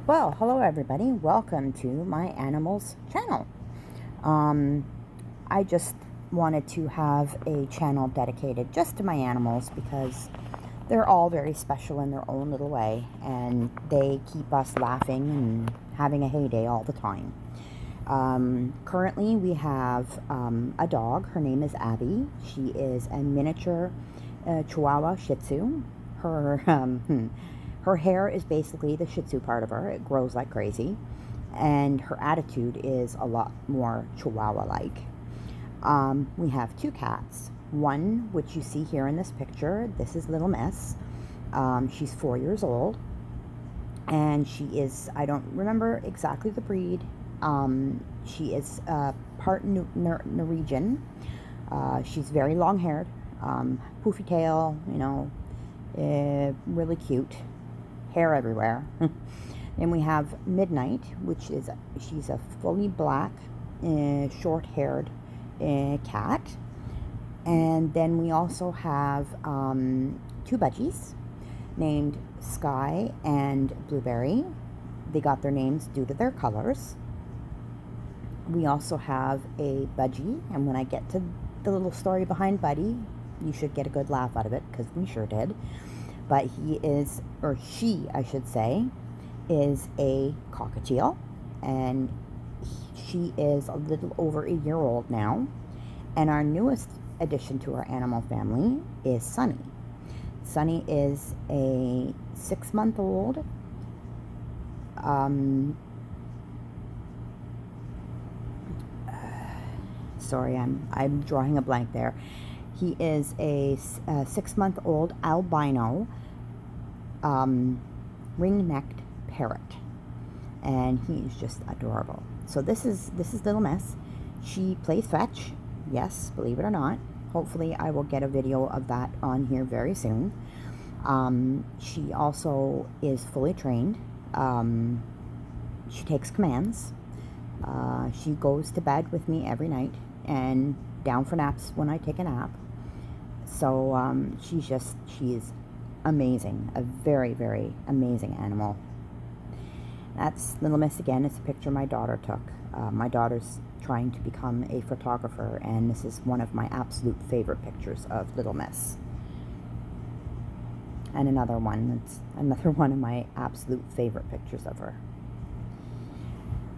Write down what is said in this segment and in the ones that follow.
Well, hello everybody. Welcome to my animals channel. Um, I just wanted to have a channel dedicated just to my animals because they're all very special in their own little way and they keep us laughing and having a heyday all the time. Currently, we have a dog. Her name is Abby. She is a miniature Chihuahua Shih Tzu. Her her hair is basically the Shih Tzu part of her. It grows like crazy, and her attitude is a lot more Chihuahua-like. We have two cats. One, which you see here in this picture, this is Little Miss. She's 4 years old, and she is, I don't remember exactly the breed. She is part Norwegian. She's very long haired, poofy tail, really cute, hair everywhere. And we have Midnight, which is, she's a fully black, short haired cat. And then we also have two budgies named Sky and Blueberry. They got their names due to their colors. We also have a budgie, and when I get to the little story behind Buddy, you should get a good laugh out of it because we sure did. But he is, or she, I should say, is a cockatiel, and she is a little over a year old now. And our newest addition to our animal family is Sunny. Sunny is a 6-month-old sorry, I'm drawing a blank there. He is a 6-month-old albino ring-necked parrot, and he is just adorable. So this is Little Miss. She plays fetch. Yes, believe it or not. Hopefully, I will get a video of that on here very soon. She also is fully trained. She takes commands. She goes to bed with me every night and down for naps when I take a nap. So she is amazing. A very, very amazing animal. That's Little Miss again. It's a picture my daughter took. My daughter's trying to become a photographer, and this is one of my absolute favorite pictures of Little Miss. And another one, that's another one of my absolute favorite pictures of her.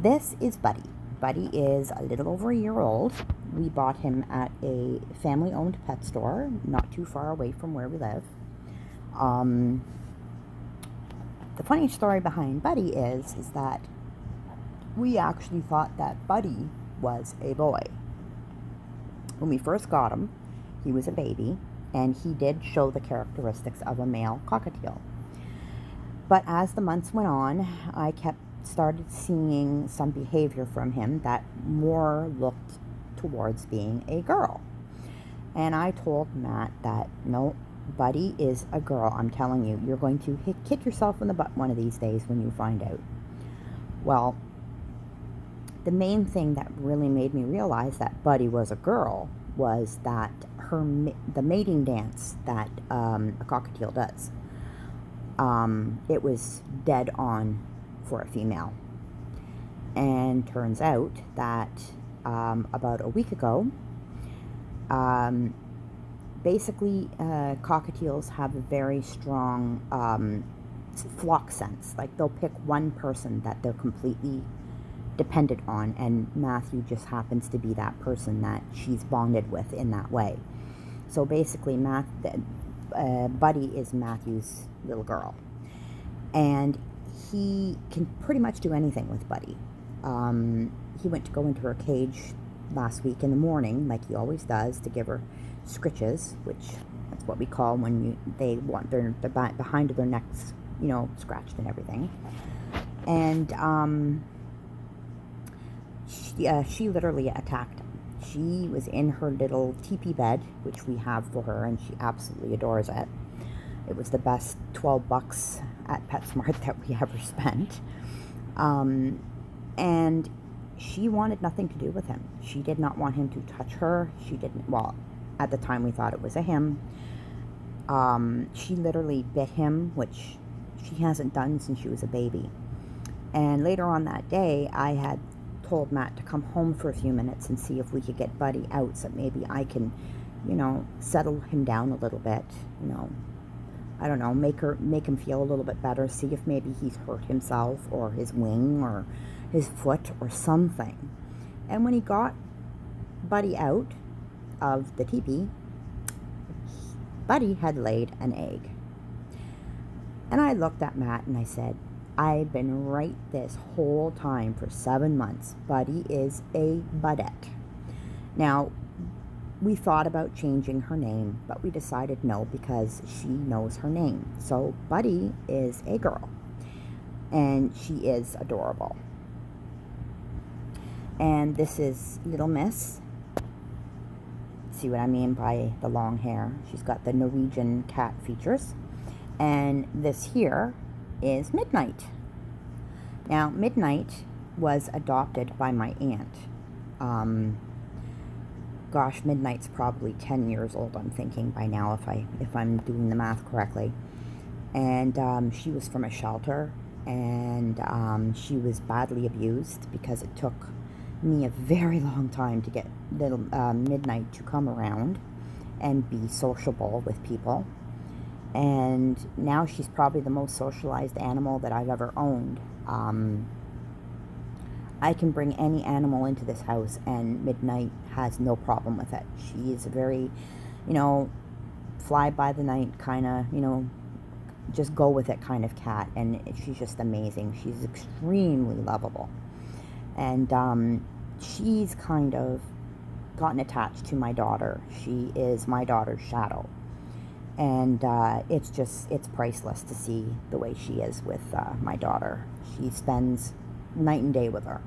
This is Buddy. Buddy is a little over a year old. We bought him at a family-owned pet store not too far away from where we live. The funny story behind Buddy is that we actually thought that Buddy was a boy. When we first got him, he was a baby, and he did show the characteristics of a male cockatiel. But as the months went on, I started seeing some behavior from him that more looked towards being a girl. And I told Matt that, no, Buddy is a girl. I'm telling you, you're going to kick yourself in the butt one of these days when you find out. Well, the main thing that really made me realize that Buddy was a girl was that the mating dance that a cockatiel does. It was dead on for a female. And turns out that about a week ago, basically cockatiels have a very strong flock sense. Like, they'll pick one person that they're completely dependent on, and Matthew just happens to be that person that she's bonded with in that way. So basically Buddy is Matthew's little girl, and he can pretty much do anything with Buddy. He went to go into her cage last week in the morning, like he always does, to give her scritches, which that's what we call when they want their behind of their necks, scratched and everything. And she literally attacked him. She was in her little teepee bed, which we have for her, and she absolutely adores it. It was the best $12 at PetSmart that we ever spent. And she wanted nothing to do with him. She did not want him to touch her. She didn't, well, at the time we thought it was a him. She literally bit him, which she hasn't done since she was a baby. And later on that day, I had told Matt to come home for a few minutes and see if we could get Buddy out so maybe I can, settle him down a little bit, you know. I don't know, make him feel a little bit better, see if maybe he's hurt himself or his wing or his foot or something. And when he got Buddy out of the teepee, Buddy had laid an egg. And I looked at Matt and I said, I've been right this whole time for 7 months. Buddy is a buddette. Now, we thought about changing her name, but we decided no because she knows her name. So Buddy is a girl, and she is adorable. And this is Little Miss. See what I mean by the long hair? She's got the Norwegian cat features. And this here is Midnight. Now, Midnight was adopted by my aunt. Midnight's probably 10 years old, I'm thinking by now, if I'm doing the math correctly. And she was from a shelter, and she was badly abused because it took me a very long time to get little Midnight to come around and be sociable with people. And now she's probably the most socialized animal that I've ever owned. I can bring any animal into this house and Midnight has no problem with it. She is a very, fly by the night kind of, just go with it kind of cat. And she's just amazing. She's extremely lovable. And she's kind of gotten attached to my daughter. She is my daughter's shadow. And it's priceless to see the way she is with my daughter. She spends night and day with her.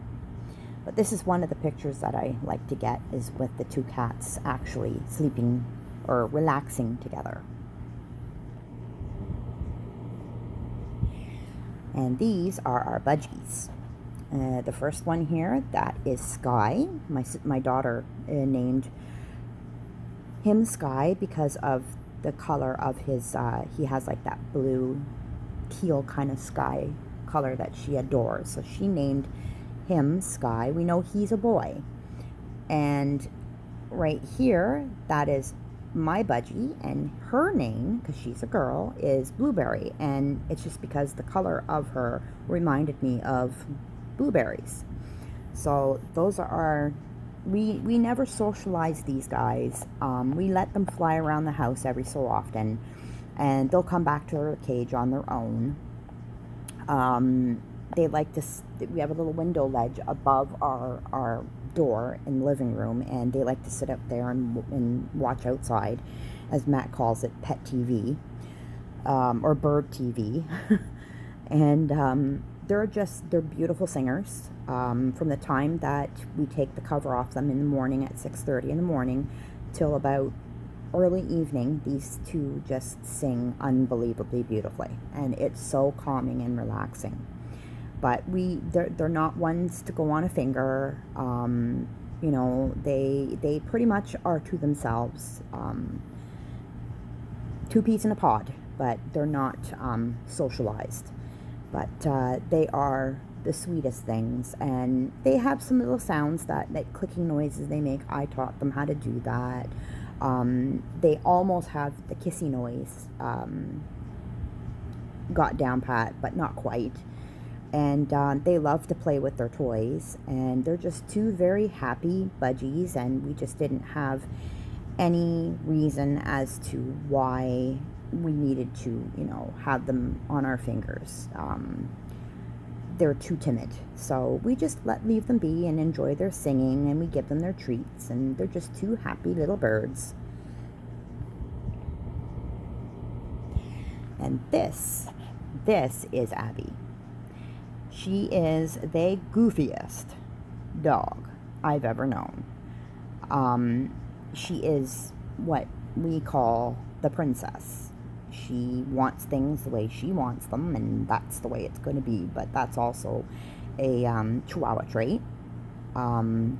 But this is one of the pictures that I like to get, is with the two cats actually sleeping or relaxing together. And these are our budgies. The first one here, that is Sky. My daughter named him Sky because of the color of his, he has like that blue teal kind of sky color that she adores. So she named him Sky. We know he's a boy. And right here, that is my budgie, and her name, because she's a girl, is Blueberry. And it's just because the color of her reminded me of blueberries. So those are our, we never socialize these guys. We let them fly around the house every so often, and they'll come back to their cage on their own. They like to, we have a little window ledge above our door in the living room, and they like to sit up there and watch outside, as Matt calls it, pet TV, or bird TV. And they're beautiful singers. From the time that we take the cover off them in the morning at 6:30 in the morning till about early evening, these two just sing unbelievably beautifully, and it's so calming and relaxing. But they're not ones to go on a finger. They pretty much are to themselves, two peas in a pod, but they're not socialized. But they are the sweetest things, and they have some little sounds that clicking noises they make. I taught them how to do that. They almost have the kissy noise got down pat, but not quite. And they love to play with their toys, and they're just two very happy budgies, and we just didn't have any reason as to why we needed to, have them on our fingers. They're too timid, so we just leave them be and enjoy their singing, and we give them their treats, and they're just two happy little birds. And this is Abby. She is the goofiest dog I've ever known. She is what we call the princess. She wants things the way she wants them, and that's the way it's going to be. But that's also a Chihuahua trait.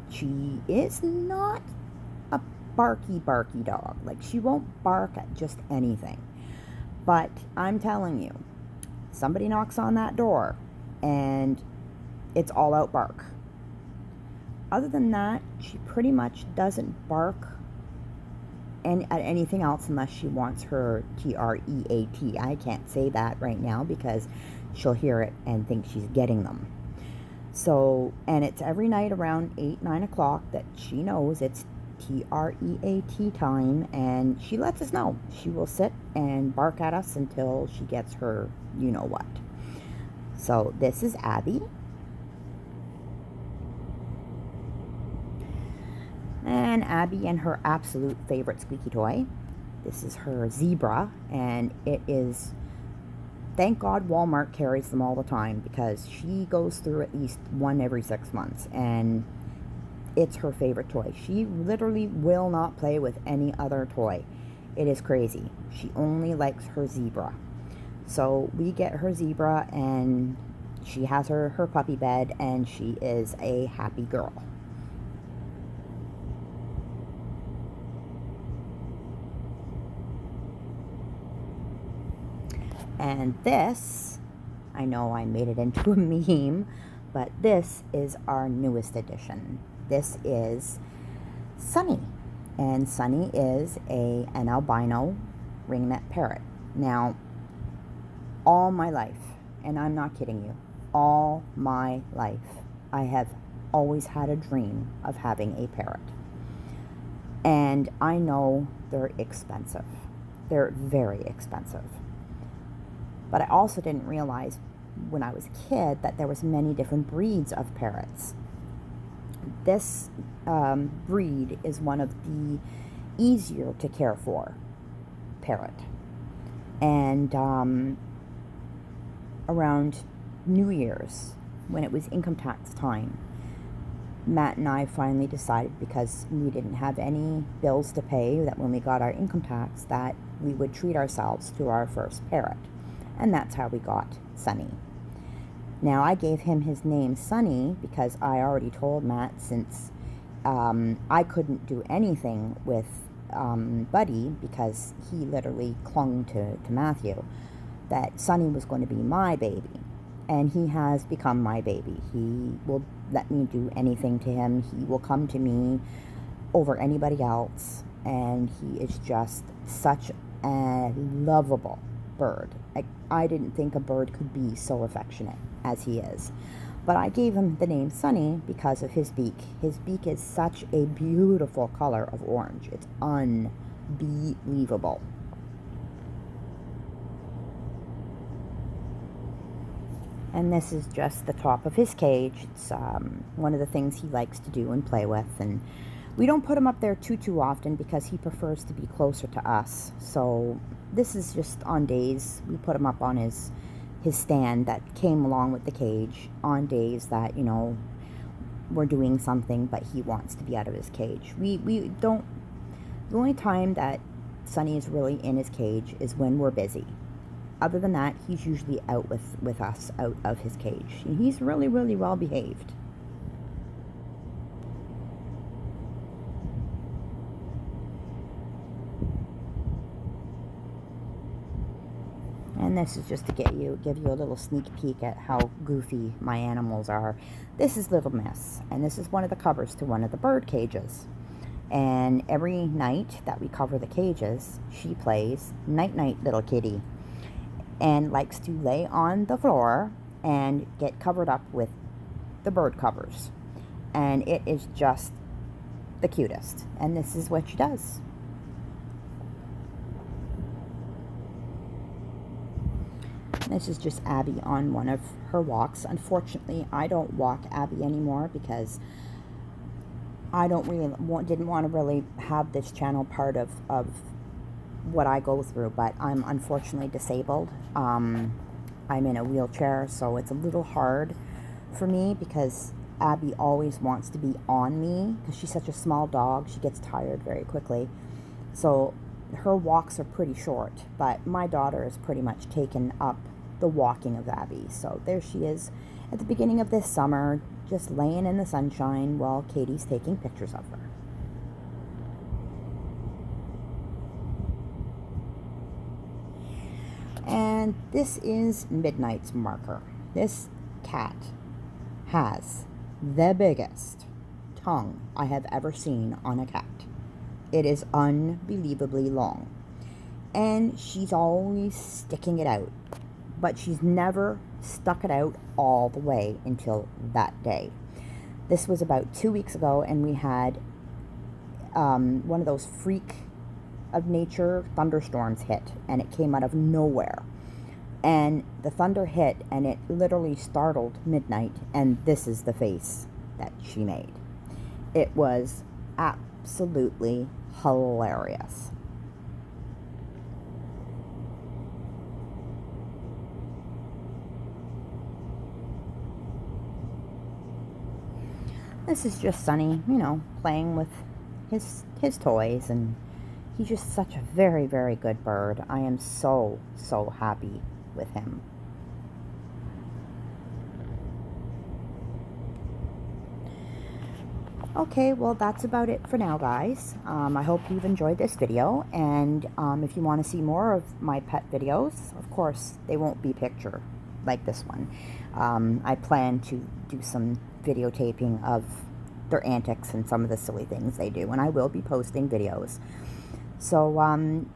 She is not a barky dog. Like, she won't bark at just anything. But I'm telling you, somebody knocks on that door, and it's all out bark. Other than that, she pretty much doesn't bark at anything else unless she wants her treat. I can't say that right now because she'll hear it and think she's getting them. So, and it's every night around 8, 9 o'clock that she knows it's treat time, and she lets us know. She will sit and bark at us until she gets her you know what. So this is Abby. And Abby and her absolute favorite squeaky toy. This is her zebra, and it is, thank God Walmart carries them all the time, because she goes through at least one every 6 months, and it's her favorite toy. She literally will not play with any other toy. It is crazy. She only likes her zebra. So we get her zebra, and she has her puppy bed, and she is a happy girl. And this, I know I made it into a meme, but this is our newest addition. This is Sunny. And Sunny is an albino ringneck parrot. Now, all my life, and I'm not kidding you, all my life, I have always had a dream of having a parrot. And I know they're expensive. They're very expensive. But I also didn't realize when I was a kid that there was many different breeds of parrots. This breed is one of the easier to care for parrot. And around New Year's, when it was income tax time, Matt and I finally decided, because we didn't have any bills to pay, that when we got our income tax, that we would treat ourselves to our first parrot. And that's how we got Sunny. Now, I gave him his name Sunny because I already told Matt, since I couldn't do anything with Buddy, because he literally clung to Matthew, that Sunny was going to be my baby. And he has become my baby. He will let me do anything to him. He will come to me over anybody else. And he is just such a lovable bird. I didn't think a bird could be so affectionate as he is. But I gave him the name Sunny because of his beak. His beak is such a beautiful color of orange. It's unbelievable. And this is just the top of his cage. It's one of the things he likes to do and play with. And we don't put him up there too often because he prefers to be closer to us. So this is just on days we put him up on his stand that came along with the cage, on days that, you know, we're doing something but he wants to be out of his cage. We don't, the only time that Sunny is really in his cage is when we're busy. Other than that, he's usually out with us, out of his cage. And he's really, really well behaved. And this is just to give you a little sneak peek at how goofy my animals are. This is Little Miss, and this is one of the covers to one of the bird cages. And every night that we cover the cages, she plays Night Night Little Kitty, and likes to lay on the floor and get covered up with the bird covers. And it is just the cutest. And this is what she does. This is just Abby on one of her walks. Unfortunately, I don't walk Abby anymore because I didn't want to really have this channel part of what I go through, but I'm unfortunately disabled. I'm in a wheelchair, so it's a little hard for me because Abby always wants to be on me because she's such a small dog. She gets tired very quickly. So her walks are pretty short, but my daughter has pretty much taken up the walking of Abby. So there she is at the beginning of this summer, just laying in the sunshine while Katie's taking pictures of her. And this is Midnight's Marker. This cat has the biggest tongue I have ever seen on a cat. It is unbelievably long. And she's always sticking it out. But she's never stuck it out all the way until that day. This was about 2 weeks ago, and we had one of those freak of nature thunderstorms hit, and it came out of nowhere. And the thunder hit, and it literally startled Midnight, and this is the face that she made. It was absolutely hilarious. This is just Sunny, playing with his toys, and he's just such a very, very good bird. I am so, so happy with him. Okay, well, that's about it for now, guys. I hope you've enjoyed this video, and if you want to see more of my pet videos, of course, they won't be picture like this one. I plan to do some videotaping of their antics and some of the silly things they do, and I will be posting videos. So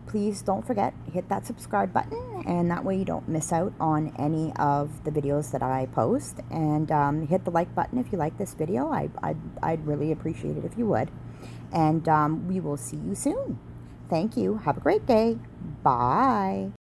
please don't forget, hit that subscribe button, and that way you don't miss out on any of the videos that I post. And hit the like button if you like this video. I'd really appreciate it if you would. And we will see you soon. Thank you. Have a great day. Bye.